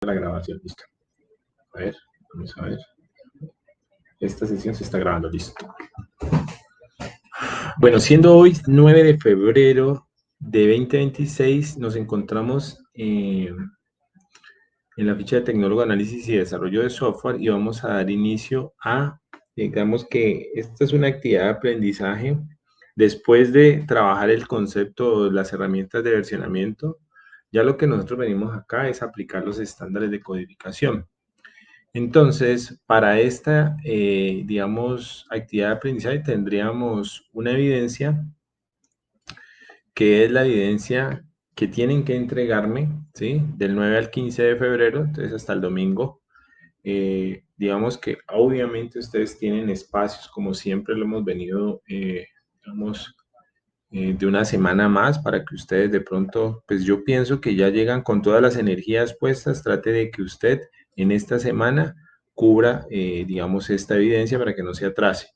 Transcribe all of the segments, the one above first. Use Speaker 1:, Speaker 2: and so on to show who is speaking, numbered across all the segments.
Speaker 1: La grabación, listo. A ver, vamos a ver. Esta sesión se está grabando, listo. Bueno, siendo hoy 9 de febrero de 2026, nos encontramos en la ficha de Tecnólogo Análisis y Desarrollo de Software y vamos a dar inicio a, digamos que esta es una actividad de aprendizaje después de trabajar el concepto de las herramientas de versionamiento. Ya lo que nosotros venimos acá es aplicar los estándares de codificación. Entonces, para esta, digamos, actividad de aprendizaje tendríamos una evidencia, que es la evidencia que tienen que entregarme, ¿sí? Del 9 al 15 de febrero, entonces hasta el domingo. Digamos que obviamente ustedes tienen espacios, como siempre lo hemos venido, digamos, de una semana más para que ustedes de pronto, pues yo pienso que ya llegan con todas las energías puestas, trate de que usted en esta semana cubra, digamos, esta evidencia para que no se atrase.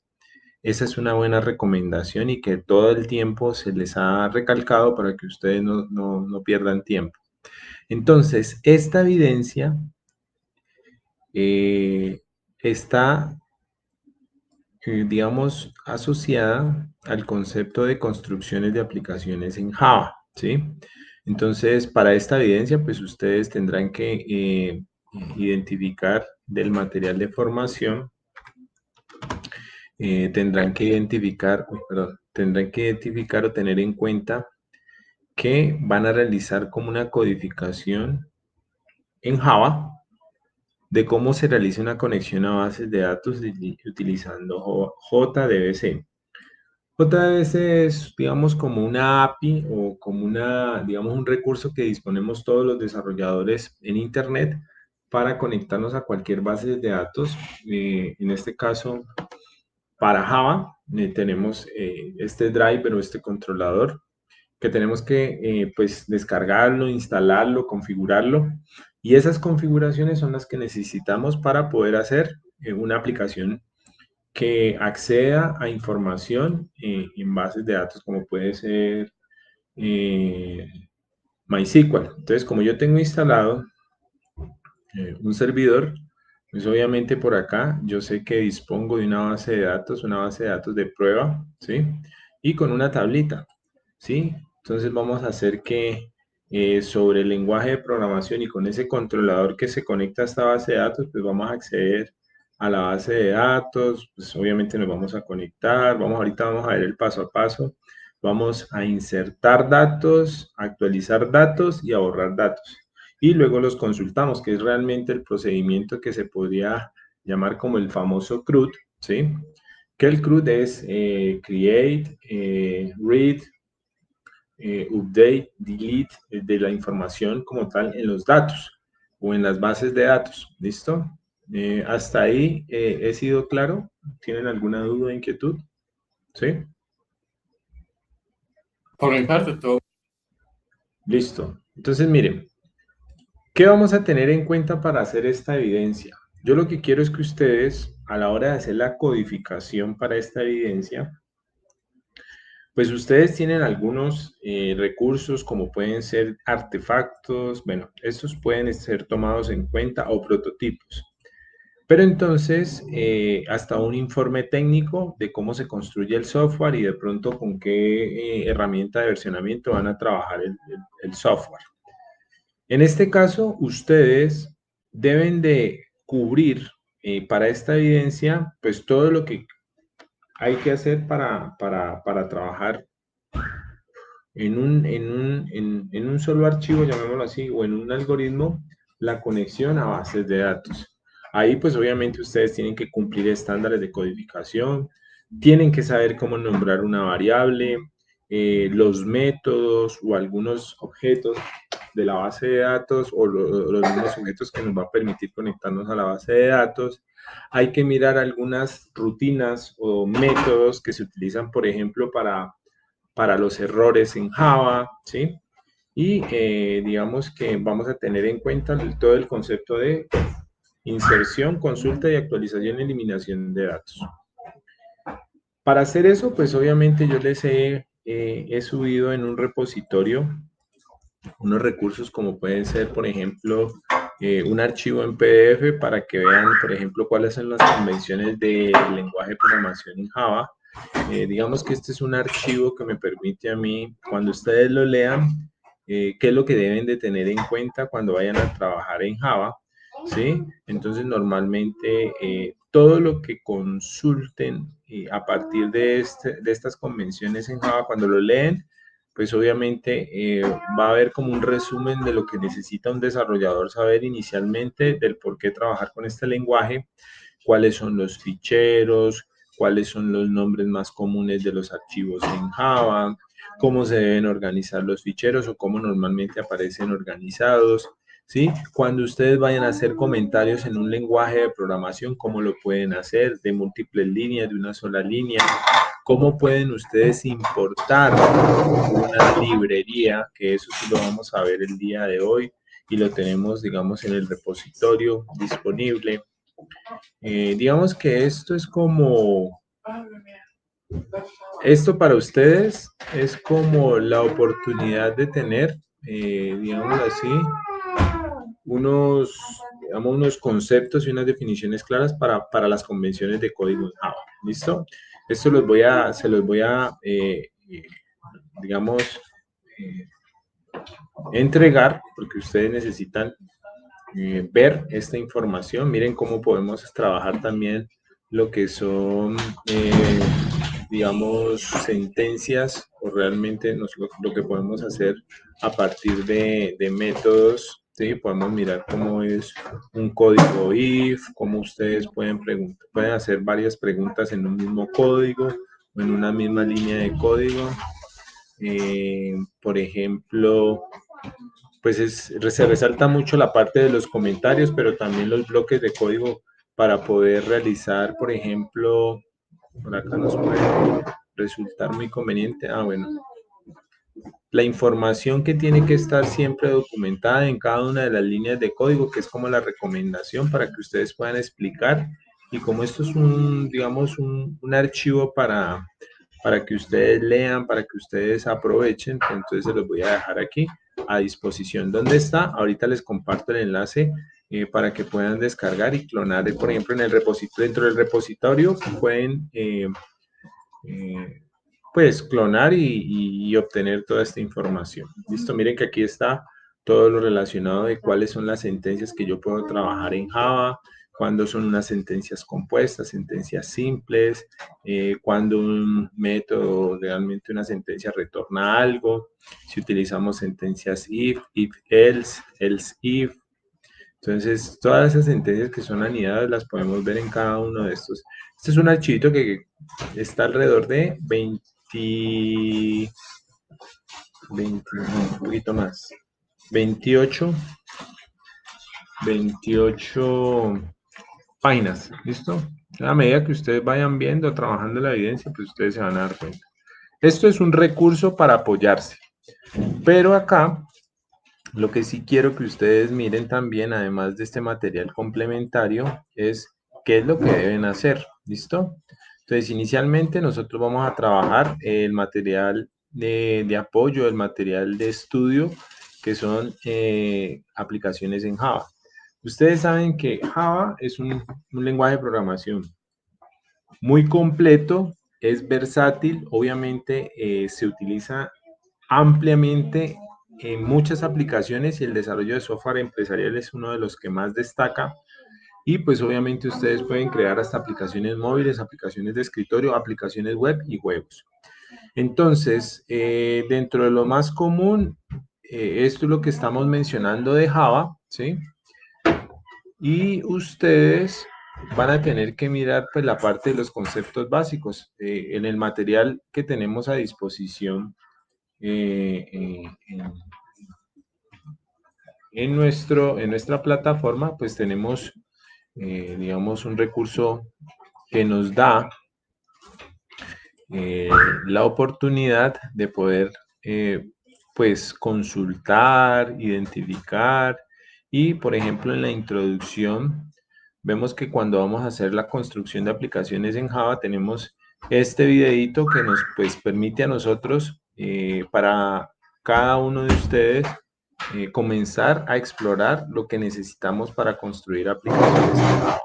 Speaker 1: Esa es una buena recomendación y que todo el tiempo se les ha recalcado para que ustedes no pierdan tiempo. Entonces, esta evidencia está, digamos, asociada al concepto de construcciones de aplicaciones en Java, ¿sí? Entonces, para esta evidencia, pues ustedes tendrán que identificar del material de formación, tendrán que identificar o tener en cuenta que van a realizar como una codificación en Java de cómo se realiza una conexión a bases de datos utilizando JDBC. JDBC es, digamos, como una API o como digamos, un recurso que disponemos todos los desarrolladores en Internet para conectarnos a cualquier base de datos. En este caso, para Java, tenemos este driver o este controlador que tenemos que pues descargarlo, instalarlo, configurarlo. Y esas configuraciones son las que necesitamos para poder hacer una aplicación que acceda a información en bases de datos como puede ser MySQL. Entonces, como yo tengo instalado un servidor, pues obviamente por acá yo sé que dispongo de una base de datos de prueba, ¿sí? Y con una tablita, ¿sí? Entonces vamos a hacer que sobre el lenguaje de programación y con ese controlador que se conecta a esta base de datos, pues vamos a acceder a la base de datos, pues obviamente nos vamos a conectar, ahorita vamos a ver el paso a paso, vamos a insertar datos, actualizar datos y a borrar datos. Y luego los consultamos, que es realmente el procedimiento que se podría llamar como el famoso CRUD, ¿sí? Que el CRUD es create, read, update, delete de la información como tal en los datos o en las bases de datos. ¿Listo? Hasta ahí he sido claro. ¿Tienen alguna duda o inquietud? ¿Sí?
Speaker 2: Por mi parte, todo.
Speaker 1: Listo. Entonces, miren, ¿qué vamos a tener en cuenta para hacer esta evidencia? Yo lo que quiero es que ustedes, a la hora de hacer la codificación para esta evidencia, pues ustedes tienen algunos recursos como pueden ser artefactos, bueno, estos pueden ser tomados en cuenta o prototipos. Pero entonces, hasta un informe técnico de cómo se construye el software y de pronto con qué herramienta de versionamiento van a trabajar el software. En este caso, ustedes deben de cubrir para esta evidencia, pues todo lo que hay que hacer para trabajar en un solo archivo, llamémoslo así, o en un algoritmo, la conexión a bases de datos. Ahí pues obviamente ustedes tienen que cumplir estándares de codificación, tienen que saber cómo nombrar una variable, los métodos o algunos objetos de la base de datos o los mismos objetos que nos va a permitir conectarnos a la base de datos. Hay que mirar algunas rutinas o métodos que se utilizan, por ejemplo, para los errores en Java, ¿sí? Y digamos que vamos a tener en cuenta todo el concepto de inserción, consulta y actualización y eliminación de datos. Para hacer eso, pues obviamente yo les he subido en un repositorio unos recursos como pueden ser, por ejemplo, un archivo en PDF para que vean, por ejemplo, cuáles son las convenciones del lenguaje de programación en Java. Digamos que este es un archivo que me permite a mí, cuando ustedes lo lean, qué es lo que deben de tener en cuenta cuando vayan a trabajar en Java, ¿sí? Entonces, normalmente, todo lo que consulten a partir de estas convenciones en Java, cuando lo leen, pues obviamente va a haber como un resumen de lo que necesita un desarrollador saber inicialmente, del por qué trabajar con este lenguaje, cuáles son los ficheros, cuáles son los nombres más comunes de los archivos en Java, cómo se deben organizar los ficheros o cómo normalmente aparecen organizados, ¿sí? Cuando ustedes vayan a hacer comentarios en un lenguaje de programación, cómo lo pueden hacer, de múltiples líneas, de una sola línea, cómo pueden ustedes importar una librería, que eso sí lo vamos a ver el día de hoy y lo tenemos, digamos, en el repositorio disponible. Digamos que esto es como, esto para ustedes es como la oportunidad de tener, digamos así, unos, digamos, unos conceptos y unas definiciones claras para las convenciones de código en Java. ¿Listo? Esto se los voy a, digamos, eh, entregar porque ustedes necesitan ver esta información. Miren cómo podemos trabajar también lo que son, digamos, sentencias o realmente lo que podemos hacer a partir de métodos. ¿Sí? Podemos mirar cómo es un código if, cómo ustedes pueden hacer varias preguntas en un mismo código o en una misma línea de código. Por ejemplo, pues se resalta mucho la parte de los comentarios, pero también los bloques de código para poder realizar, por ejemplo, por acá nos puede resultar muy conveniente. Bueno, la información que tiene que estar siempre documentada en cada una de las líneas de código, que es como la recomendación para que ustedes puedan explicar. Y como esto es un, digamos, un archivo para que ustedes lean, para que ustedes aprovechen, entonces se los voy a dejar aquí a disposición. ¿Dónde está? Ahorita les comparto el enlace para que puedan descargar y clonar, por ejemplo, en el repositorio, dentro del repositorio pueden pues clonar y obtener toda esta información. Listo, miren que aquí está todo lo relacionado de cuáles son las sentencias que yo puedo trabajar en Java, cuándo son unas sentencias compuestas, sentencias simples, cuando un método, realmente una sentencia retorna algo, si utilizamos sentencias if else, else if. Entonces, todas esas sentencias que son anidadas las podemos ver en cada uno de estos. Este es un archivito que está alrededor de 20, un poquito más, 28, 28 páginas, ¿listo? A medida que ustedes vayan viendo, trabajando la evidencia, pues ustedes se van a dar cuenta. Esto es un recurso para apoyarse, pero acá lo que sí quiero que ustedes miren también, además de este material complementario, es qué es lo que deben hacer, ¿listo? Entonces, inicialmente nosotros vamos a trabajar el material de apoyo, el material de estudio, que son aplicaciones en Java. Ustedes saben que Java es un lenguaje de programación muy completo, es versátil, obviamente se utiliza ampliamente en muchas aplicaciones y el desarrollo de software empresarial es uno de los que más destaca. Y pues obviamente ustedes pueden crear hasta aplicaciones móviles, aplicaciones de escritorio, aplicaciones web y juegos. Entonces, dentro de lo más común, esto es lo que estamos mencionando de Java, ¿sí? Y ustedes van a tener que mirar pues la parte de los conceptos básicos. En el material que tenemos a disposición en nuestra plataforma, pues tenemos, digamos, un recurso que nos da eh, la oportunidad de poder, pues, consultar, identificar y, por ejemplo, en la introducción, vemos que cuando vamos a hacer la construcción de aplicaciones en Java, tenemos este videito que nos, pues, permite a nosotros, para cada uno de ustedes, comenzar a explorar lo que necesitamos para construir aplicaciones en Java.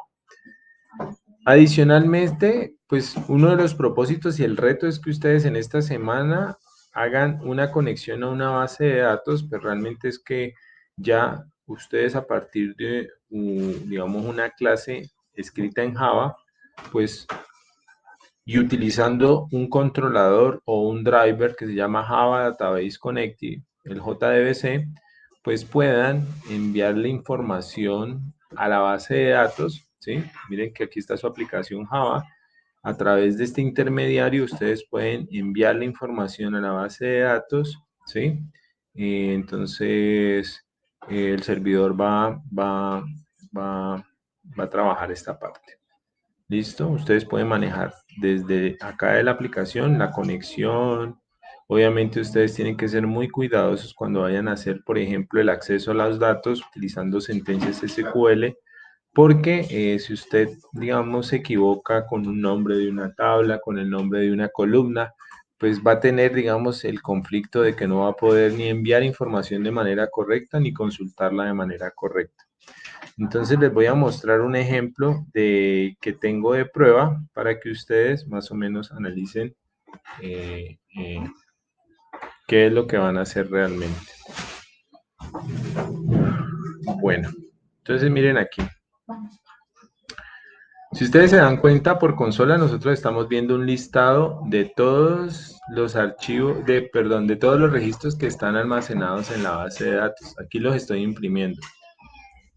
Speaker 1: Adicionalmente, pues uno de los propósitos y el reto es que ustedes en esta semana hagan una conexión a una base de datos, pero realmente es que ya ustedes a partir de, digamos, una clase escrita en Java, pues y utilizando un controlador o un driver que se llama Java Database Connected, el JDBC, pues puedan enviarle información a la base de datos, ¿sí? Miren que aquí está su aplicación Java. A través de este intermediario ustedes pueden enviar la información a la base de datos, ¿sí? Entonces, el servidor va a trabajar esta parte. ¿Listo? Ustedes pueden manejar desde acá de la aplicación la conexión. Obviamente ustedes tienen que ser muy cuidadosos cuando vayan a hacer, por ejemplo, el acceso a los datos utilizando sentencias SQL, porque si usted, digamos, se equivoca con un nombre de una tabla, con el nombre de una columna, pues va a tener, digamos, el conflicto de que no va a poder ni enviar información de manera correcta ni consultarla de manera correcta. Entonces les voy a mostrar un ejemplo que tengo de prueba para que ustedes más o menos analicen eh, eh, qué es lo que van a hacer realmente. Bueno, entonces miren aquí. Si ustedes se dan cuenta, por consola nosotros estamos viendo un listado de todos los archivos, de todos los registros que están almacenados en la base de datos. Aquí los estoy imprimiendo.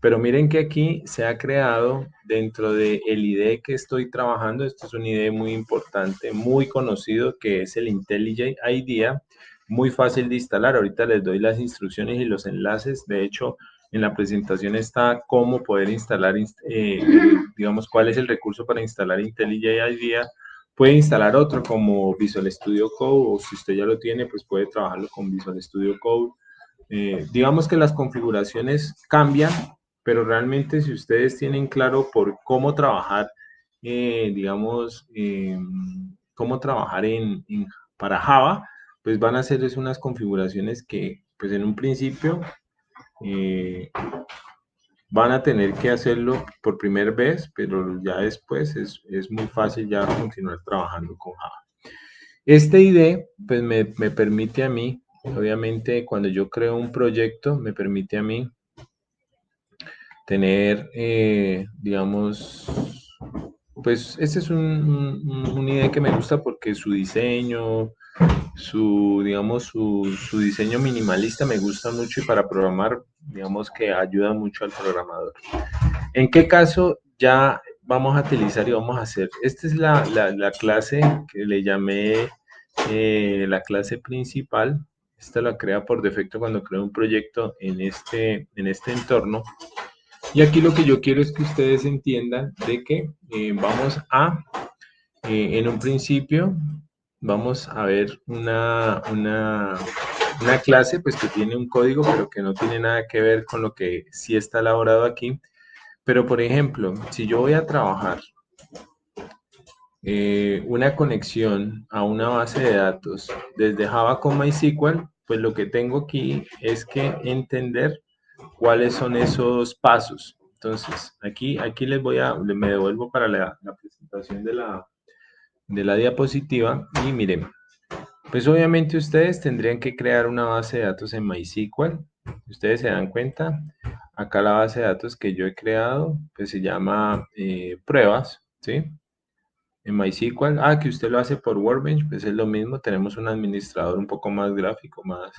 Speaker 1: Pero miren que aquí se ha creado dentro del IDE que estoy trabajando, esto es un IDE muy importante, muy conocido, que es el IntelliJ IDEA, muy fácil de instalar. Ahorita les doy las instrucciones y los enlaces. De hecho, en la presentación está cómo poder instalar, digamos, cuál es el recurso para instalar IntelliJ IDEA. Puede instalar otro como Visual Studio Code, o si usted ya lo tiene, pues puede trabajarlo con Visual Studio Code. Digamos que las configuraciones cambian, pero realmente si ustedes tienen claro por cómo trabajar, digamos, cómo trabajar para Java, pues van a hacer unas configuraciones que, pues en un principio, eh, van a tener que hacerlo por primera vez, pero ya después es muy fácil ya continuar trabajando con Java. Este ID, pues me permite a mí, obviamente, cuando yo creo un proyecto, me permite a mí tener, digamos, pues este es un IDE que me gusta porque su diseño, digamos, su diseño minimalista me gusta mucho y para programar, digamos que ayuda mucho al programador. ¿En qué caso ya vamos a utilizar y vamos a hacer? Esta es la clase que le llamé la clase principal. Esta la crea por defecto cuando creo un proyecto en este entorno. Y aquí lo que yo quiero es que ustedes entiendan de que vamos a, en un principio, vamos a ver una clase pues que tiene un código, pero que no tiene nada que ver con lo que sí está elaborado aquí. Pero, por ejemplo, si yo voy a trabajar una conexión a una base de datos desde Java con MySQL, pues lo que tengo aquí es que entender cuáles son esos pasos. Entonces, aquí me devuelvo para la presentación de la diapositiva y miren, pues obviamente ustedes tendrían que crear una base de datos en MySQL. Ustedes se dan cuenta, acá la base de datos que yo he creado, pues se llama pruebas, ¿sí? En MySQL, que usted lo hace por Workbench, pues es lo mismo, tenemos un administrador un poco más gráfico, más,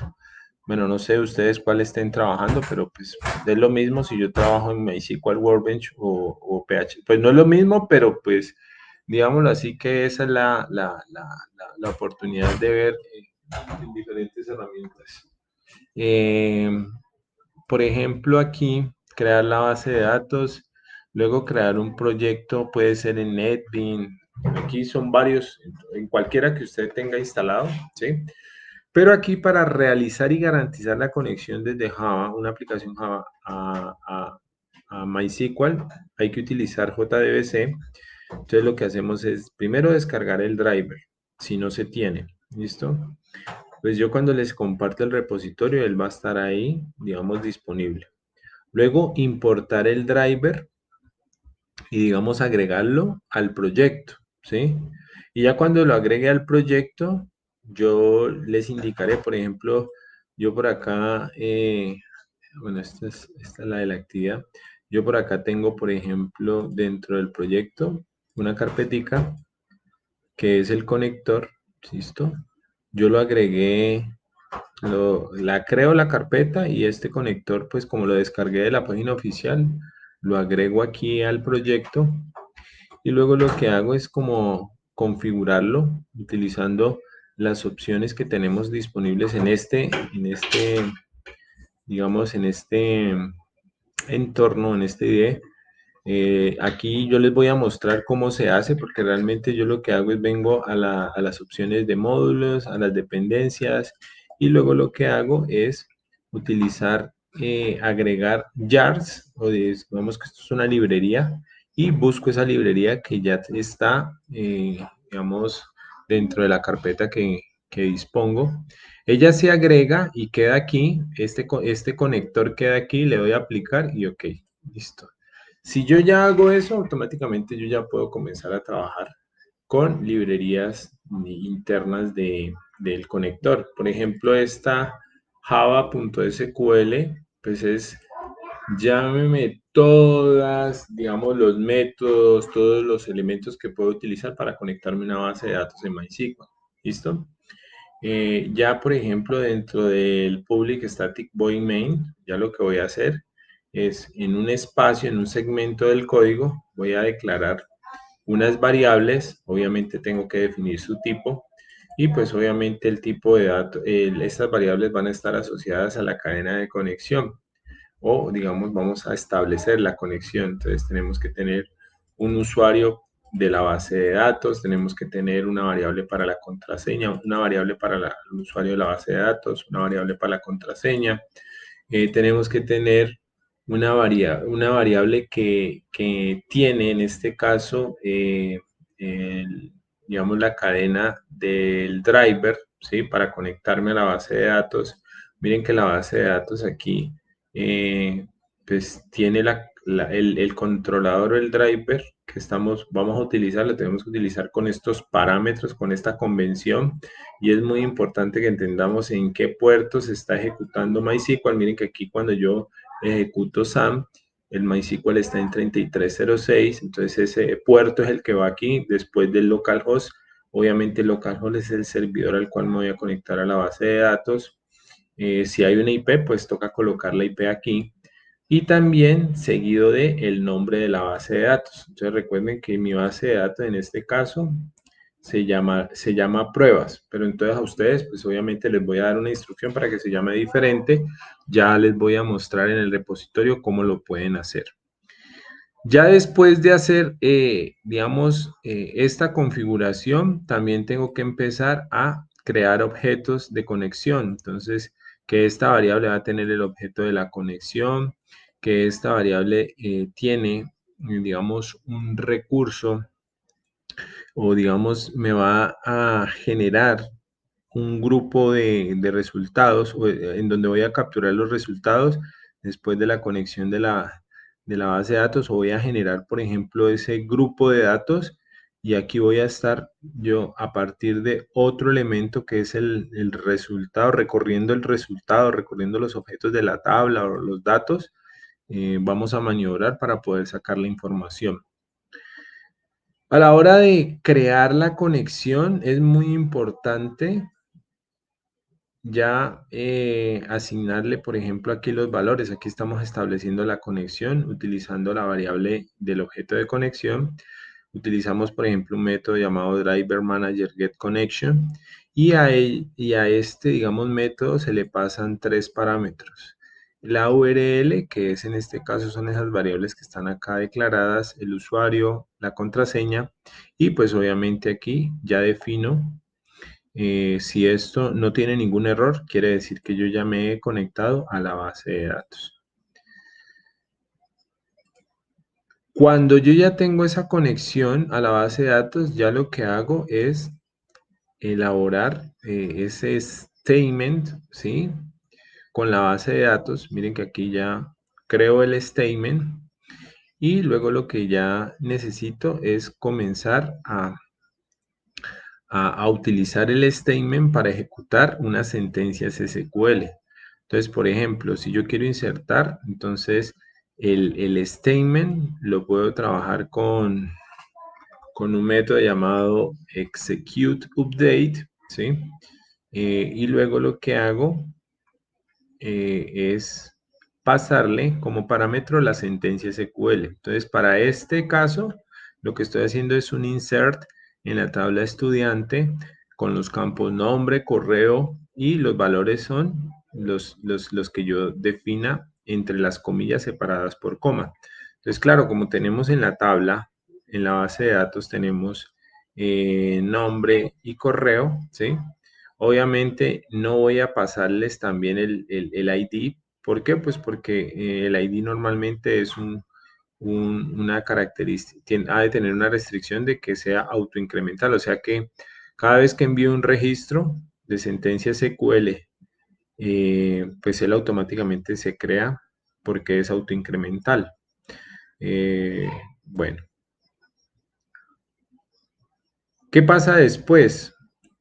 Speaker 1: bueno, no sé ustedes cuál estén trabajando, pero pues es lo mismo si yo trabajo en MySQL, Workbench o PH. Pues no es lo mismo, pero pues digámoslo así que esa es la oportunidad de ver en diferentes herramientas. Eh, por ejemplo, aquí, crear la base de datos, luego crear un proyecto, puede ser en NetBeans, aquí son varios, en cualquiera que usted tenga instalado, ¿sí? Pero aquí para realizar y garantizar la conexión desde Java, una aplicación Java a MySQL, hay que utilizar JDBC. Entonces lo que hacemos es primero descargar el driver, si no se tiene, ¿listo? pues yo cuando les comparto el repositorio, él va a estar ahí, digamos, disponible. Luego, importar el driver y, digamos, agregarlo al proyecto, ¿sí? Y ya cuando lo agregue al proyecto, yo les indicaré, por ejemplo, yo por acá, bueno, esta es la de la actividad. Yo por acá tengo, por ejemplo, dentro del proyecto, una carpetica que es el conector, ¿listo? Yo lo agregué, la creo la carpeta y este conector, pues como lo descargué de la página oficial, lo agrego aquí al proyecto y luego lo que hago es como configurarlo utilizando las opciones que tenemos disponibles digamos, en este entorno, en este IDE. Aquí yo les voy a mostrar cómo se hace, porque realmente yo lo que hago es vengo a las opciones de módulos, a las dependencias, y luego lo que hago es utilizar, agregar jars, digamos que esto es una librería, y busco esa librería que ya está, digamos, dentro de la carpeta que dispongo. Ella se agrega y queda aquí, este conector queda aquí, le doy a aplicar y ok, listo. Si yo ya hago eso, automáticamente yo ya puedo comenzar a trabajar con librerías internas del conector. Por ejemplo, esta java.sql, pues es, llámeme todas, digamos, los métodos, todos los elementos que puedo utilizar para conectarme a una base de datos en MySQL. ¿Listo? Ya, por ejemplo, dentro del public static void main, ya lo que voy a hacer es en un espacio, en un segmento del código, voy a declarar unas variables, obviamente tengo que definir su tipo y pues obviamente el tipo de datos, estas variables van a estar asociadas a la cadena de conexión o digamos vamos a establecer la conexión. Entonces tenemos que tener un usuario de la base de datos, tenemos que tener una variable para la contraseña, una variable para el usuario de la base de datos, una variable para la contraseña. Tenemos que tener una variable que tiene en este caso, digamos, la cadena del driver, ¿sí? Para conectarme a la base de datos. Miren que la base de datos aquí, pues tiene el controlador o el driver que vamos a utilizar, lo tenemos que utilizar con estos parámetros, con esta convención, y es muy importante que entendamos en qué puerto se está ejecutando MySQL. Miren que aquí cuando yo ejecuto SAM, el MySQL está en 3306, entonces ese puerto es el que va aquí después del localhost. Obviamente el localhost es el servidor al cual me voy a conectar a la base de datos. Si hay una IP, pues toca colocar la IP aquí y también seguido de el nombre de la base de datos. Entonces recuerden que mi base de datos en este caso se llama pruebas, pero entonces a ustedes pues obviamente les voy a dar una instrucción para que se llame diferente. Ya les voy a mostrar en el repositorio cómo lo pueden hacer. Ya después de hacer, digamos, esta configuración, también tengo que empezar a crear objetos de conexión. Entonces, que esta variable va a tener el objeto de la conexión, que esta variable tiene, digamos, un recurso o, digamos, me va a generar un grupo de resultados en donde voy a capturar los resultados después de la conexión de la base de datos o voy a generar, por ejemplo, ese grupo de datos y aquí voy a estar yo a partir de otro elemento que es el resultado, recorriendo los objetos de la tabla o los datos, vamos a maniobrar para poder sacar la información. A la hora de crear la conexión es muy importante ya asignarle, por ejemplo, aquí los valores. Aquí estamos estableciendo la conexión utilizando la variable del objeto de conexión. Utilizamos, por ejemplo, un método llamado driver manager get connection y a este, digamos, método se le pasan tres parámetros. La URL, que es en este caso son esas variables que están acá declaradas, el usuario, la contraseña y pues obviamente aquí ya defino si esto no tiene ningún error, quiere decir que yo ya me he conectado a la base de datos. Cuando yo ya tengo esa conexión a la base de datos, ya lo que hago es elaborar statement, ¿sí? Con la base de datos. Miren que aquí ya creo el statement y luego lo que ya necesito es comenzar a utilizar el statement para ejecutar una sentencia SQL. Entonces, por ejemplo, si yo quiero insertar, entonces el statement lo puedo trabajar con un método llamado execute update, ¿sí? Y luego lo que hago es pasarle como parámetro la sentencia SQL. Entonces, para este caso, lo que estoy haciendo es un insert en la tabla estudiante con los campos nombre, correo y los valores son los que yo defina entre las comillas separadas por coma. Entonces, claro, como tenemos en la tabla, en la base de datos tenemos nombre y correo, ¿sí? Obviamente no voy a pasarles también el ID. ¿Por qué? Pues porque el ID normalmente es una característica, ha de tener una restricción de que sea autoincremental. O sea que cada vez que envío un registro de sentencia SQL, pues él automáticamente se crea porque es autoincremental. Eh, bueno, ¿qué pasa después?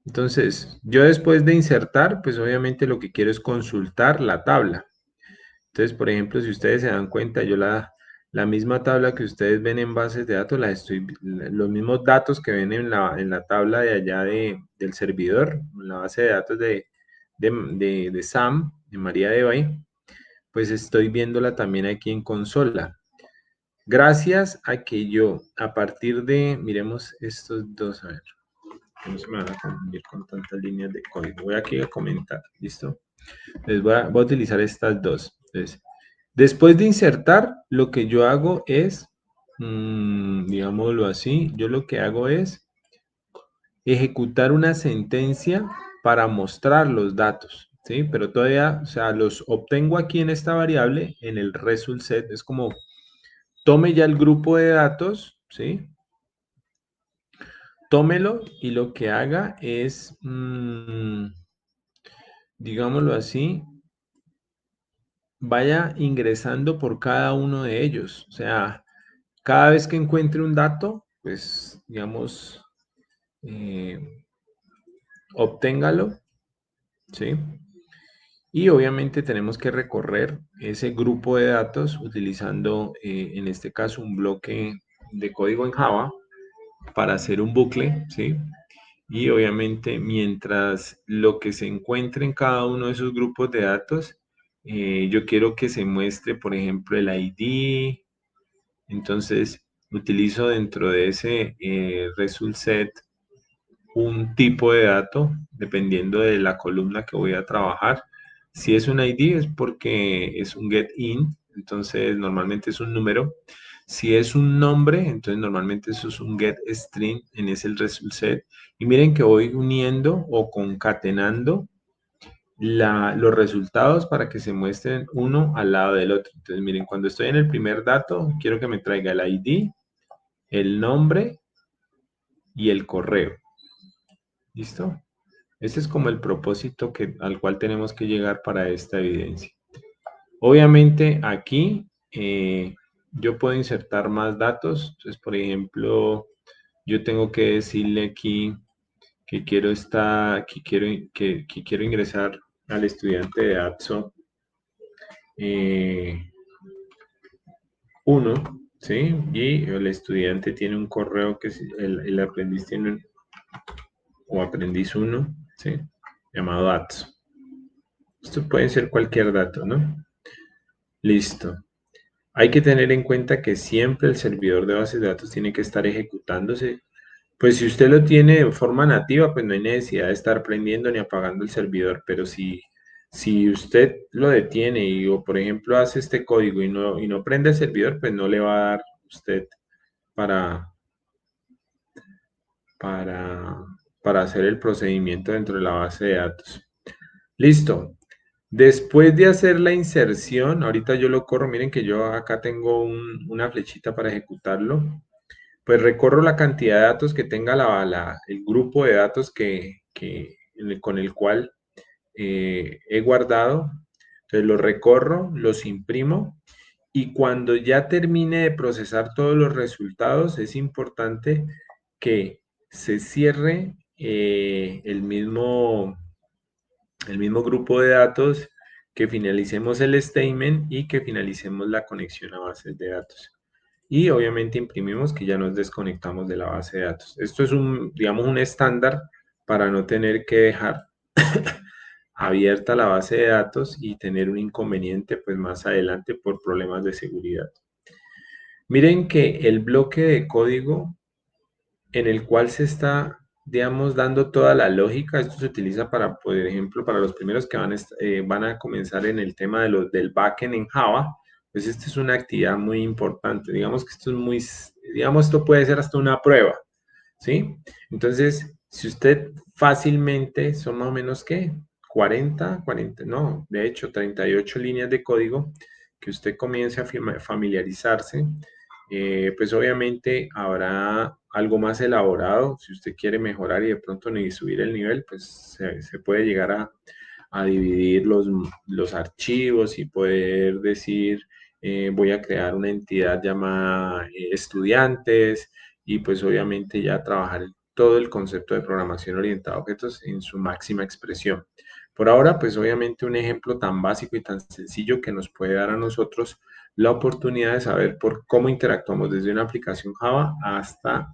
Speaker 1: Entonces, yo después de insertar, pues obviamente lo que quiero es consultar la tabla. Entonces, por ejemplo, si ustedes se dan cuenta, yo la misma tabla que ustedes ven en bases de datos, los mismos datos que ven en la tabla de allá del servidor, en la base de datos de Sam, de María de Bay, pues estoy viéndola también aquí en consola. Gracias a que yo, a partir de, miremos estos dos, a ver, que no se me van a confundir con tantas líneas de código. Voy aquí a comentar, ¿listo? Les voy a utilizar estas dos. Entonces, después de insertar, lo que yo hago es, digámoslo así, yo lo que hago es ejecutar una sentencia para mostrar los datos, ¿sí? Pero todavía, o sea, los obtengo aquí en esta variable, en el result set, es como tome ya el grupo de datos, ¿sí? Tómelo y lo que haga es, digámoslo así, vaya ingresando por cada uno de ellos. O sea, cada vez que encuentre un dato, pues, digamos, obténgalo, ¿sí? Y obviamente tenemos que recorrer ese grupo de datos utilizando, en este caso, un bloque de código en Java para hacer un bucle, ¿sí? Y obviamente mientras lo que se encuentre en cada uno de esos grupos de datos, yo quiero que se muestre, por ejemplo, el ID. Entonces, utilizo dentro de ese result set un tipo de dato, dependiendo de la columna que voy a trabajar. Si es un ID es porque es un getIn, entonces normalmente es un número. Si es un nombre, entonces normalmente eso es un getString, en ese el result set. Y miren que voy uniendo o concatenando los resultados para que se muestren uno al lado del otro. Entonces miren, cuando estoy en el primer dato, quiero que me traiga el ID, el nombre y el correo. ¿Listo? Ese es como el propósito al cual tenemos que llegar para esta evidencia. Obviamente aquí yo puedo insertar más datos. Entonces, por ejemplo, yo tengo que decirle aquí que quiero ingresar al estudiante de ATSO 1, ¿sí? Y el estudiante tiene un correo que el aprendiz tiene, o aprendiz 1, ¿sí? Llamado ATSO. Esto puede ser cualquier dato, ¿no? Listo. Hay que tener en cuenta que siempre el servidor de bases de datos tiene que estar ejecutándose. Pues si usted lo tiene de forma nativa, pues no hay necesidad de estar prendiendo ni apagando el servidor. Pero si usted lo detiene o por ejemplo hace este código y no prende el servidor, pues no le va a dar usted para, para, para hacer el procedimiento dentro de la base de datos. Listo. Después de hacer la inserción, ahorita yo lo corro, miren que yo acá tengo una flechita para ejecutarlo. Pues recorro la cantidad de datos que tenga el grupo de datos con el cual he guardado. Entonces los recorro, los imprimo y cuando ya termine de procesar todos los resultados, es importante que se cierre el mismo grupo de datos, que finalicemos el statement y que finalicemos la conexión a bases de datos. Y obviamente imprimimos que ya nos desconectamos de la base de datos. Esto es digamos, un estándar para no tener que dejar abierta la base de datos y tener un inconveniente pues más adelante por problemas de seguridad. Miren que el bloque de código en el cual se está, digamos, dando toda la lógica, esto se utiliza para, por ejemplo, para los primeros que van a comenzar en el tema del backend en Java, pues esta es una actividad muy importante. Digamos que esto es muy, digamos, esto puede ser hasta una prueba, ¿sí? Entonces, si usted fácilmente, son más o menos, ¿qué? 40, no, de hecho, 38 líneas de código, que usted comience a familiarizarse, pues obviamente habrá algo más elaborado. Si usted quiere mejorar y de pronto ni subir el nivel, pues se puede llegar a dividir los archivos y poder decir, voy a crear una entidad llamada estudiantes y pues obviamente ya trabajar todo el concepto de programación orientada a objetos en su máxima expresión. Por ahora, pues obviamente un ejemplo tan básico y tan sencillo que nos puede dar a nosotros la oportunidad de saber por cómo interactuamos desde una aplicación Java hasta,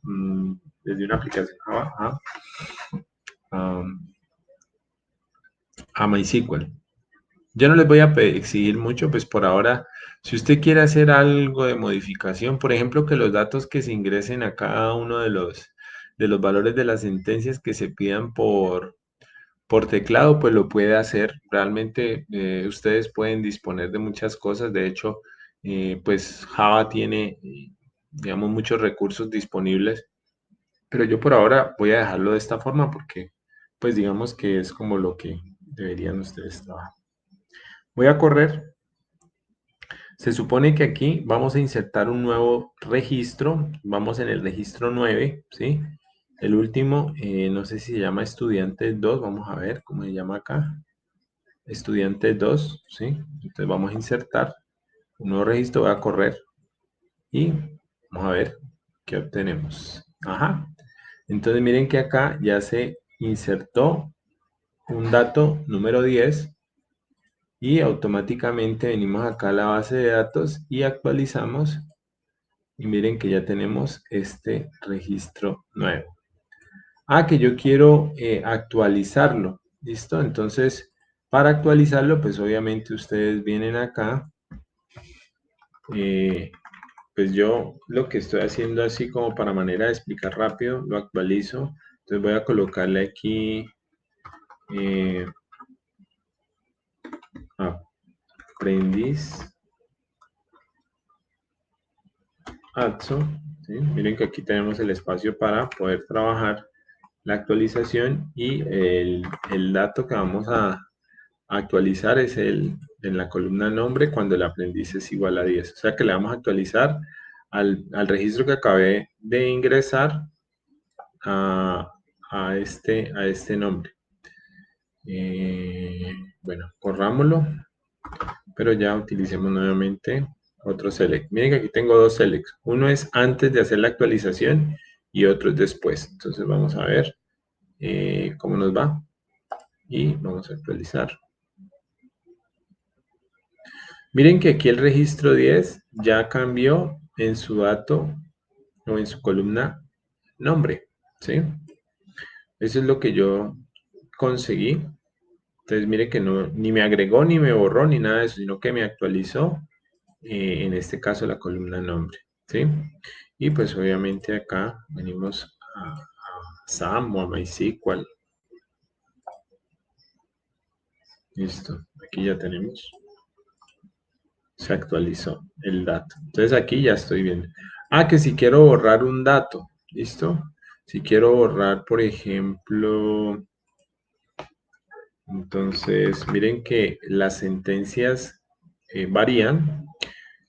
Speaker 1: desde una aplicación Java a, a MySQL. Yo no les voy a exigir mucho, pues por ahora, si usted quiere hacer algo de modificación, por ejemplo, que los datos que se ingresen a cada uno de los valores de las sentencias que se pidan por teclado, pues lo puede hacer. Realmente ustedes pueden disponer de muchas cosas. De hecho, pues Java tiene, digamos, muchos recursos disponibles, pero yo por ahora voy a dejarlo de esta forma porque, pues digamos que es como lo que deberían ustedes trabajar. Voy a correr. Se supone que aquí vamos a insertar un nuevo registro. Vamos en el registro 9, ¿sí? El último, no sé si se llama estudiantes 2. Vamos a ver cómo se llama acá. Estudiantes 2, ¿sí? Entonces vamos a insertar un nuevo registro. Voy a correr y vamos a ver qué obtenemos. Ajá. Entonces miren que acá ya se insertó un dato número 10 y automáticamente venimos acá a la base de datos y actualizamos y miren que ya tenemos este registro nuevo. Ah, que yo quiero actualizarlo, ¿listo? Entonces, para actualizarlo, pues obviamente ustedes vienen acá, pues yo lo que estoy haciendo así como para manera de explicar rápido, lo actualizo. Entonces voy a colocarle aquí aprendiz AXO, ¿sí? Miren que aquí tenemos el espacio para poder trabajar la actualización y el dato que vamos a actualizar es en la columna nombre cuando el aprendiz es igual a 10. O sea que le vamos a actualizar al registro que acabé de ingresar a, a este nombre. Bueno, corrámoslo, pero ya utilicemos nuevamente otro select. Miren que aquí tengo dos selects. Uno es antes de hacer la actualización y otro es después. Entonces vamos a ver cómo nos va y vamos a actualizar. Miren que aquí el registro 10 ya cambió en su dato o en su columna nombre, ¿sí? Eso es lo que yo conseguí. Entonces, mire que no, ni me agregó, ni me borró, ni nada de eso, sino que me actualizó, en este caso, la columna nombre, ¿sí? Y pues obviamente acá venimos a SAM o a MySQL. Listo, aquí ya tenemos. Se actualizó el dato. Entonces aquí ya estoy viendo. Ah, que si quiero borrar un dato, ¿listo? Si quiero borrar, por ejemplo, entonces miren que las sentencias varían.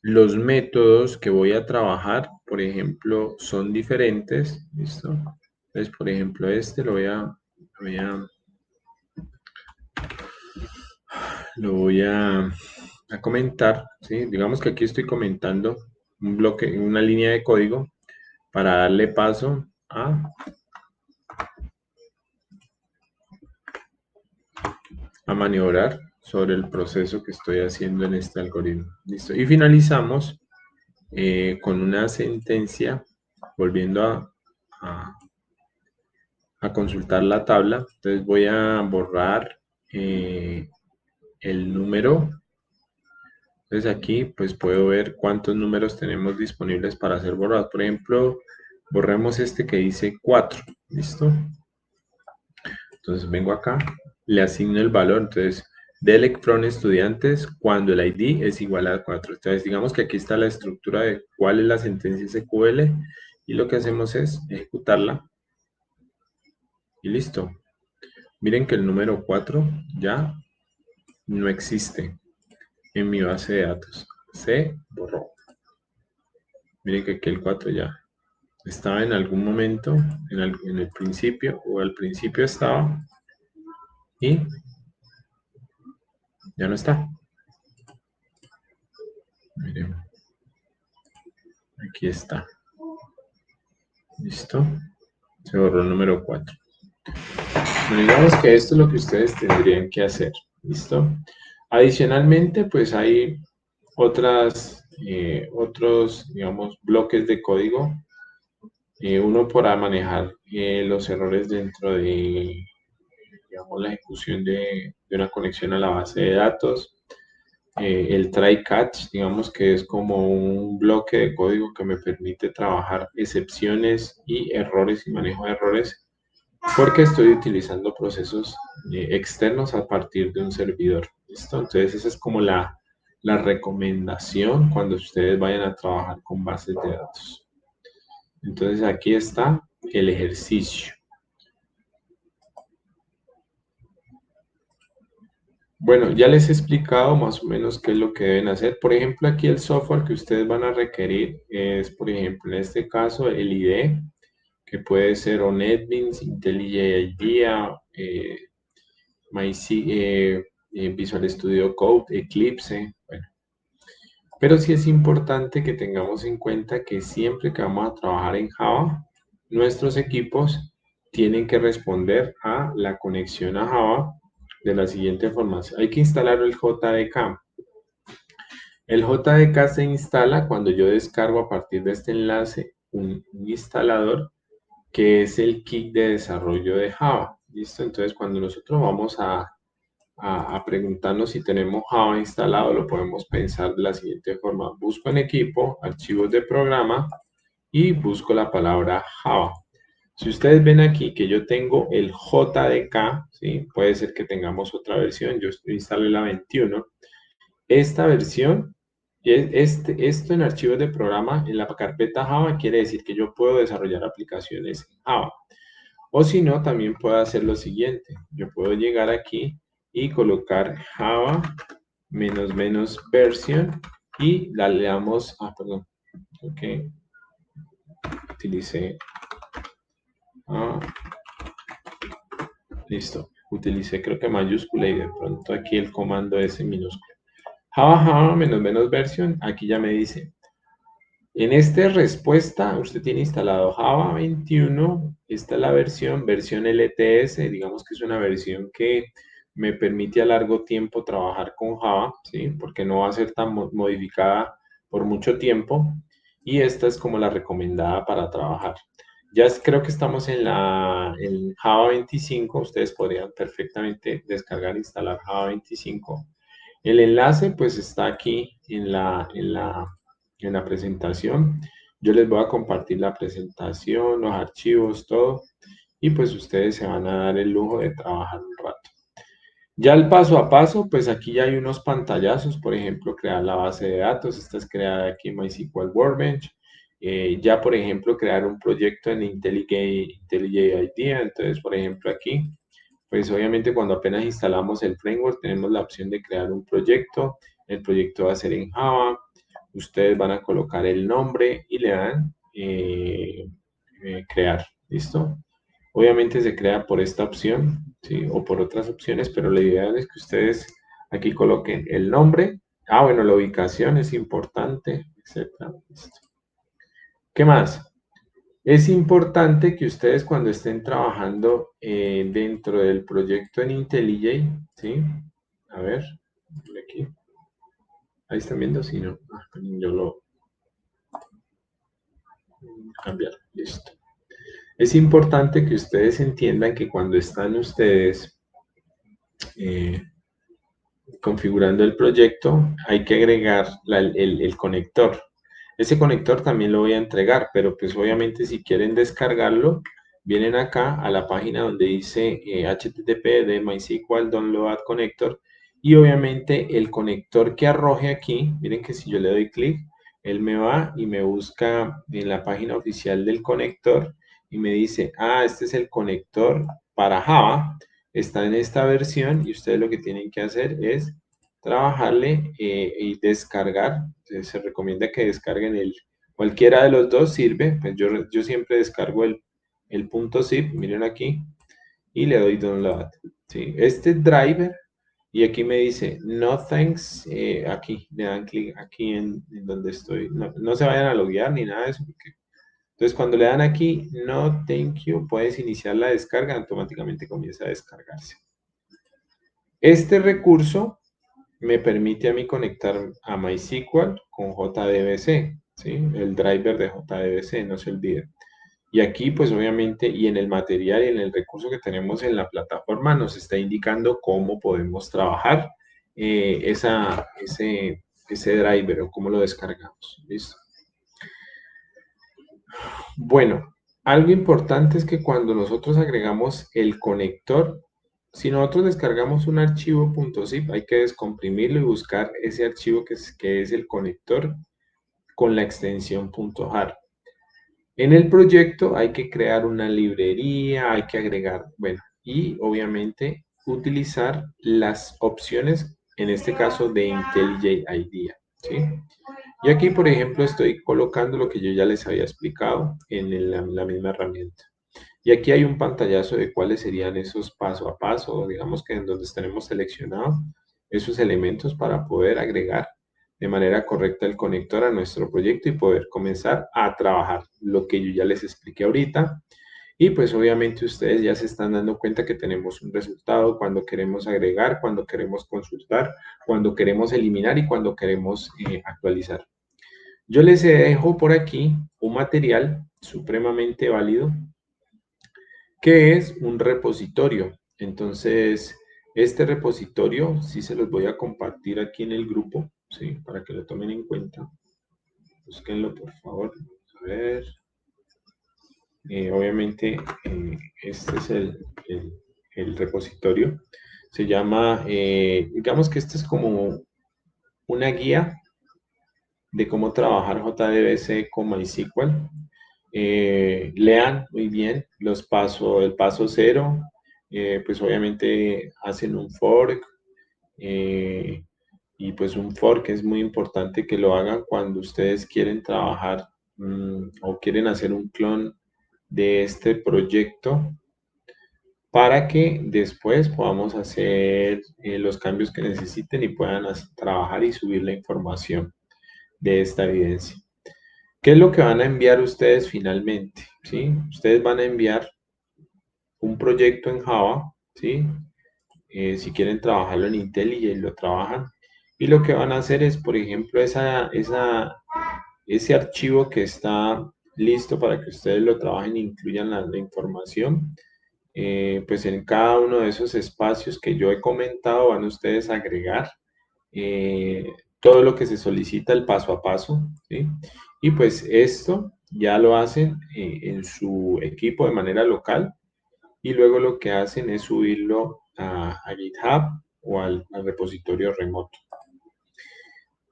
Speaker 1: Los métodos que voy a trabajar, por ejemplo, son diferentes, ¿listo? Entonces, por ejemplo, este lo voy a a comentar, ¿sí? Digamos que aquí estoy comentando un bloque, una línea de código para darle paso a maniobrar sobre el proceso que estoy haciendo en este algoritmo. ¿Listo? Y finalizamos con una sentencia, volviendo a- a consultar la tabla. Entonces voy a borrar eh, el número. Entonces aquí pues puedo ver cuántos números tenemos disponibles para ser borrados. Por ejemplo, borremos este que dice 4. ¿Listo? Entonces vengo acá, le asigno el valor. Entonces, delete from estudiantes cuando el ID es igual a 4. Entonces, digamos que aquí está la estructura de cuál es la sentencia SQL y lo que hacemos es ejecutarla y listo. Miren que el número 4 ya no existe en mi base de datos. Se borró. Miren que aquí el 4 ya estaba en algún momento, en el principio, o al principio estaba, y ya no está. Miren, aquí está. ¿Listo? Se borró el número 4. Bueno, digamos que esto es lo que ustedes tendrían que hacer. ¿Listo? Adicionalmente, pues hay otros, digamos, bloques de código. Uno para manejar los errores dentro de, digamos, la ejecución de una conexión a la base de datos. El try catch, digamos que es como un bloque de código que me permite trabajar excepciones y errores y manejo de errores porque estoy utilizando procesos externos a partir de un servidor. ¿Listo? Entonces esa es como la recomendación cuando ustedes vayan a trabajar con bases de datos. Entonces aquí está el ejercicio. Bueno, ya les he explicado más o menos qué es lo que deben hacer. Por ejemplo, aquí el software que ustedes van a requerir es, por ejemplo, en este caso, el IDE, que puede ser o NetBeans, IntelliJ IDEA, Visual Studio Code, Eclipse, bueno. Pero sí es importante que tengamos en cuenta que siempre que vamos a trabajar en Java, nuestros equipos tienen que responder a la conexión a Java de la siguiente forma. Hay que instalar el JDK. El JDK se instala cuando yo descargo a partir de este enlace un instalador que es el kit de desarrollo de Java. ¿Listo? Entonces, cuando nosotros vamos a preguntarnos si tenemos Java instalado, lo podemos pensar de la siguiente forma. Busco en equipo, archivos de programa y busco la palabra Java. Si ustedes ven aquí que yo tengo el JDK, ¿sí? Puede ser que tengamos otra versión, yo instalé la 21. Esta versión, esto en archivos de programa, en la carpeta Java, quiere decir que yo puedo desarrollar aplicaciones en Java. O si no, también puedo hacer lo siguiente. Yo puedo llegar aquí y colocar Java version y le damos, perdón, ok, utilicé, listo, utilicé creo que mayúscula y de pronto aquí el comando S minúscula. Java version, aquí ya me dice, en esta respuesta usted tiene instalado Java 21, esta es la versión LTS, digamos que es una versión que me permite a largo tiempo trabajar con Java, ¿sí? Porque no va a ser tan modificada por mucho tiempo y esta es como la recomendada para trabajar. Creo que estamos en Java 25, ustedes podrían perfectamente descargar e instalar Java 25. El enlace pues está aquí en la presentación. Yo les voy a compartir la presentación, los archivos, todo. Y pues ustedes se van a dar el lujo de trabajar un rato. Ya el paso a paso, pues aquí ya hay unos pantallazos, por ejemplo, crear la base de datos. Esta es creada aquí en MySQL Workbench. Ya, por ejemplo, crear un proyecto en IntelliJ IDEA. Entonces, por ejemplo, aquí pues obviamente cuando apenas instalamos el framework tenemos la opción de crear un proyecto. El proyecto va a ser en Java. Ustedes van a colocar el nombre y le dan crear. ¿Listo? Obviamente se crea por esta opción, ¿sí? O por otras opciones, pero la idea es que ustedes Aquí coloquen el nombre. Bueno, la ubicación es importante, etcétera. Listo. ¿Qué más? Es importante que ustedes cuando estén trabajando dentro del proyecto en IntelliJ, ¿sí? A ver, aquí. Ahí están viendo, si no, yo lo cambiar. Listo. Es importante que ustedes entiendan que cuando están ustedes eh, configurando el proyecto, hay que agregar el conector. Ese conector también lo voy a entregar, pero pues obviamente si quieren descargarlo, vienen acá a la página donde dice HTTP de MySQL Download Connector y obviamente el conector que arroje aquí, miren que si yo le doy clic, él me va y me busca en la página oficial del conector y me dice, este es el conector para Java, está en esta versión y ustedes lo que tienen que hacer es trabajarle y descargar. Se recomienda que descarguen cualquiera de los dos sirve. Pues yo siempre descargo el punto zip, miren aquí, y le doy download. ¿Sí? Este driver, y aquí me dice no thanks, aquí, le dan clic aquí en donde estoy. No se vayan a loguear ni nada de eso, entonces cuando le dan aquí no thank you, puedes iniciar la descarga, automáticamente comienza a descargarse. Este recurso me permite a mí conectar a MySQL con JDBC, ¿sí? El driver de JDBC, no se olviden. Y aquí, pues obviamente, y en el material y en el recurso que tenemos en la plataforma, nos está indicando cómo podemos trabajar ese driver o cómo lo descargamos. ¿Listo? Bueno, algo importante es que cuando nosotros agregamos el conector, si nosotros descargamos un archivo .zip, hay que descomprimirlo y buscar ese archivo que es el conector con la extensión .jar. En el proyecto hay que crear una librería, hay que agregar, bueno, y obviamente utilizar las opciones, en este caso de IntelliJ IDEA, ¿sí? Y aquí, por ejemplo, estoy colocando lo que yo ya les había explicado en la misma herramienta. Y aquí hay un pantallazo de cuáles serían esos paso a paso, digamos que en donde tenemos seleccionado esos elementos para poder agregar de manera correcta el conector a nuestro proyecto y poder comenzar a trabajar lo que yo ya les expliqué ahorita. Y pues obviamente ustedes ya se están dando cuenta que tenemos un resultado cuando queremos agregar, cuando queremos consultar, cuando queremos eliminar y cuando queremos actualizar. Yo les dejo por aquí un material supremamente válido que es un repositorio. Entonces, este repositorio sí se los voy a compartir aquí en el grupo, ¿sí? Para que lo tomen en cuenta. Búsquenlo, por favor. Vamos a ver. Obviamente, este es el repositorio. Se llama, digamos que este es como una guía de cómo trabajar JDBC con MySQL. Lean muy bien el paso cero, pues obviamente hacen un fork, y pues un fork es muy importante que lo hagan cuando ustedes quieren trabajar o quieren hacer un clon de este proyecto para que después podamos hacer los cambios que necesiten y puedan trabajar y subir la información de esta evidencia. ¿Qué es lo que van a enviar ustedes finalmente? ¿Sí? Ustedes van a enviar un proyecto en Java, ¿sí? Si quieren trabajarlo en IntelliJ lo trabajan. Y lo que van a hacer es, por ejemplo, ese archivo que está listo para que ustedes lo trabajen e incluyan la información, pues en cada uno de esos espacios que yo he comentado van ustedes a agregar todo lo que se solicita el paso a paso, ¿sí? Y pues esto ya lo hacen en su equipo de manera local y luego lo que hacen es subirlo a GitHub o al repositorio remoto.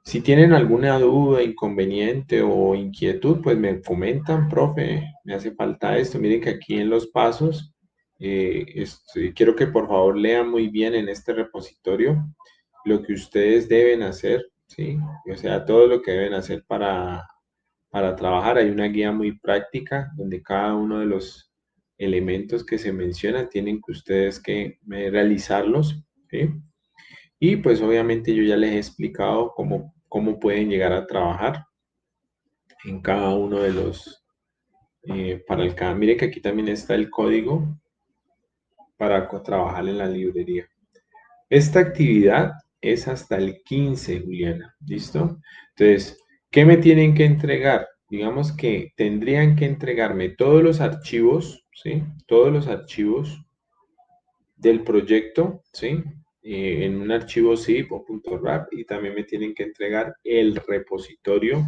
Speaker 1: Si tienen alguna duda, inconveniente o inquietud, pues me comentan, profe, me hace falta esto. Miren que aquí en los pasos, quiero que por favor lean muy bien en este repositorio lo que ustedes deben hacer, ¿sí? O sea, todo lo que deben hacer para trabajar. Hay una guía muy práctica donde cada uno de los elementos que se mencionan tienen que ustedes que realizarlos, ¿sí? Y pues obviamente yo ya les he explicado cómo pueden llegar a trabajar en cada uno de los, mire que aquí también está el código para trabajar en la librería. Esta actividad es hasta el 15, Juliana, ¿listo? Entonces, ¿qué me tienen que entregar? Digamos que tendrían que entregarme todos los archivos, ¿sí? Todos los archivos del proyecto, ¿sí? En un archivo zip o .rap y también me tienen que entregar el repositorio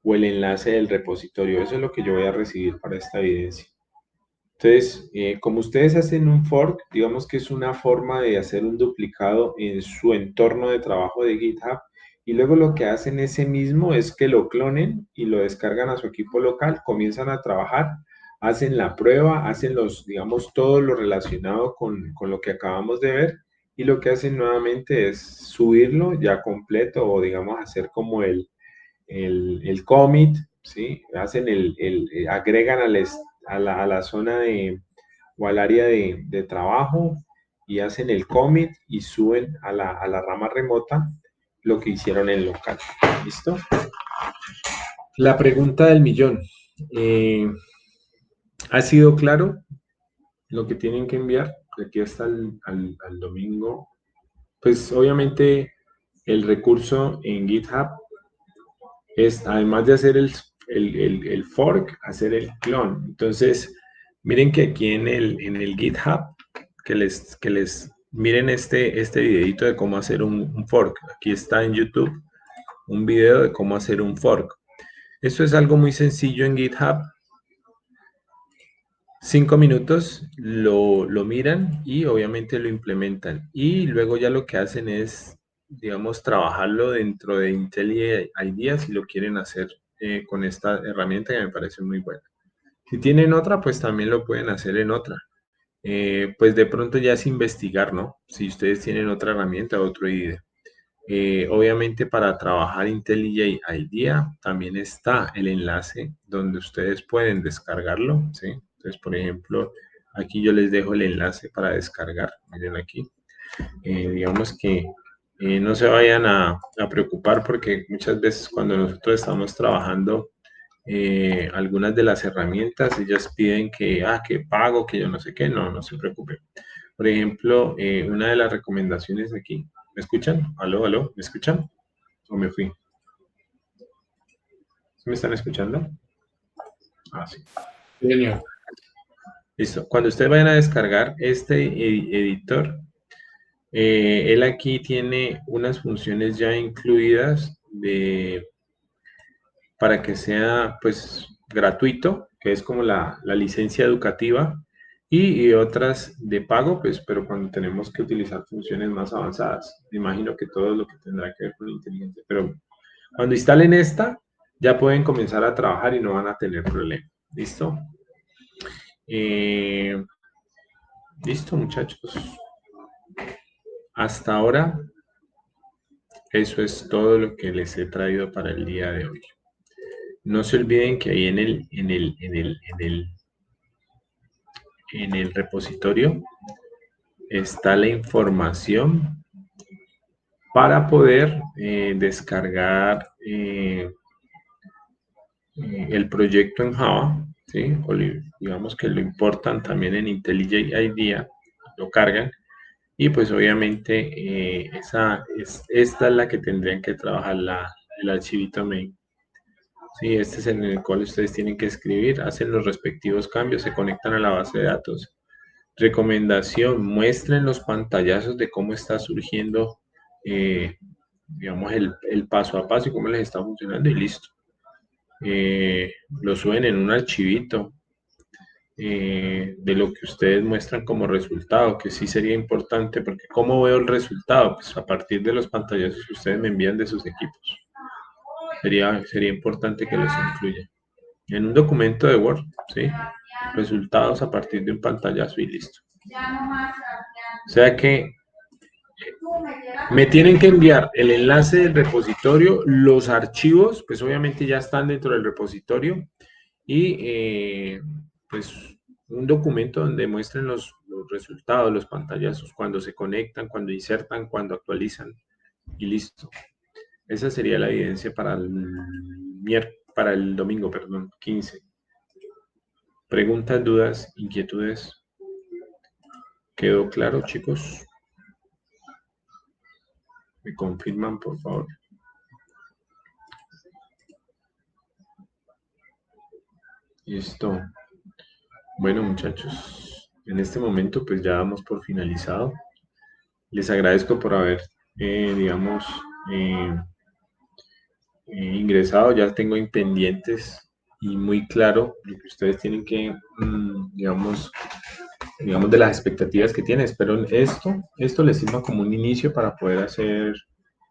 Speaker 1: o el enlace del repositorio. Eso es lo que yo voy a recibir para esta evidencia. Entonces, como ustedes hacen un fork, digamos que es una forma de hacer un duplicado en su entorno de trabajo de GitHub y luego lo que hacen ese mismo es que lo clonen y lo descargan a su equipo local, comienzan a trabajar, hacen la prueba, hacen digamos, todo lo relacionado con lo que acabamos de ver y lo que hacen nuevamente es subirlo ya completo o digamos hacer como el commit, ¿sí? Hacen agregan a la zona o al área de trabajo y hacen el commit y suben a la rama remota lo que hicieron en local. ¿Listo? La pregunta del millón. Eh, ¿Ha sido claro lo que tienen que enviar de aquí hasta al domingo? Pues obviamente el recurso en GitHub es, además de hacer el fork, hacer el clon. Entonces, miren que aquí en el GitHub, que les miren este videito de cómo hacer un fork. Aquí está en YouTube un video de cómo hacer un fork. Esto es algo muy sencillo en GitHub. 5 minutos lo miran y obviamente lo implementan. Y luego ya lo que hacen es, digamos, trabajarlo dentro de Intel IDEA si lo quieren hacer con esta herramienta que me parece muy buena. Si tienen otra, pues también lo pueden hacer en otra. Pues de pronto ya es investigar, ¿no? Si ustedes tienen otra herramienta, otro IDE. Obviamente para trabajar IntelliJ IDEA también está el enlace donde ustedes pueden descargarlo, ¿sí? Entonces, por ejemplo, aquí yo les dejo el enlace para descargar, miren aquí. Digamos que no se vayan a preocupar porque muchas veces cuando nosotros estamos trabajando algunas de las herramientas, ellas piden que pago, que yo no sé qué, no se preocupen. Por ejemplo, una de las recomendaciones aquí, ¿me escuchan? Aló, aló, ¿me escuchan? ¿O me fui? ¿Sí me están escuchando? Ah, sí.
Speaker 2: Señor.
Speaker 1: Listo. Cuando ustedes vayan a descargar este editor, él aquí tiene unas funciones ya incluidas para que sea pues gratuito, que es como la licencia educativa, y otras de pago, pues, pero cuando tenemos que utilizar funciones más avanzadas. Me imagino que todo lo que tendrá que ver con inteligencia, pero cuando instalen esta, ya pueden comenzar a trabajar y no van a tener problema. ¿Listo? Eh, listo, muchachos. Hasta ahora, eso es todo lo que les he traído para el día de hoy. No se olviden que ahí en el repositorio está la información para poder descargar el proyecto en Java, ¿sí? Digamos que lo importan también en IntelliJ IDEA, lo cargan y pues obviamente esta es la que tendrían que trabajar el archivito main. Sí, este es en el cual ustedes tienen que escribir, hacen los respectivos cambios, se conectan a la base de datos. Recomendación, muestren los pantallazos de cómo está surgiendo, digamos, el paso a paso y cómo les está funcionando y listo. Lo suben en un archivito de lo que ustedes muestran como resultado, que sí sería importante, porque ¿cómo veo el resultado? Pues a partir de los pantallazos que ustedes me envían de sus equipos. Sería importante que los incluyan. En un documento de Word, ¿sí? Resultados a partir de un pantallazo y listo. O sea que me tienen que enviar el enlace del repositorio, los archivos, pues obviamente ya están dentro del repositorio y pues un documento donde muestren los resultados, los pantallazos, cuando se conectan, cuando insertan, cuando actualizan y listo. Esa sería la evidencia para para el domingo, perdón, 15. Preguntas, dudas, inquietudes. ¿Quedó claro, chicos? ¿Me confirman, por favor? Listo. Bueno, muchachos, en este momento pues ya damos por finalizado. Les agradezco por haber, digamos, eh, ingresado. Ya tengo en pendientes y muy claro lo que ustedes tienen que, digamos, de las expectativas que tienen. Espero esto les sirva como un inicio para poder hacer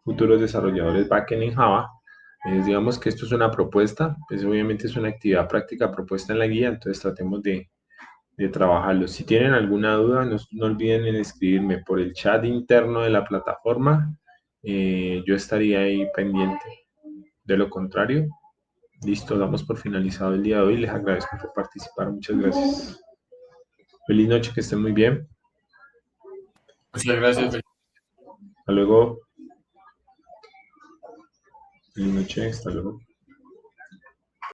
Speaker 1: futuros desarrolladores backend en Java. Digamos que esto es una propuesta, pues obviamente es una actividad práctica propuesta en la guía, entonces tratemos de trabajarlo. Si tienen alguna duda, no olviden en escribirme por el chat interno de la plataforma. Yo estaría ahí pendiente. De lo contrario, listo, damos por finalizado el día de hoy. Les agradezco por participar. Muchas gracias. Feliz noche, que estén muy bien.
Speaker 2: Muchas gracias.
Speaker 1: Hasta luego. Feliz noche, hasta luego.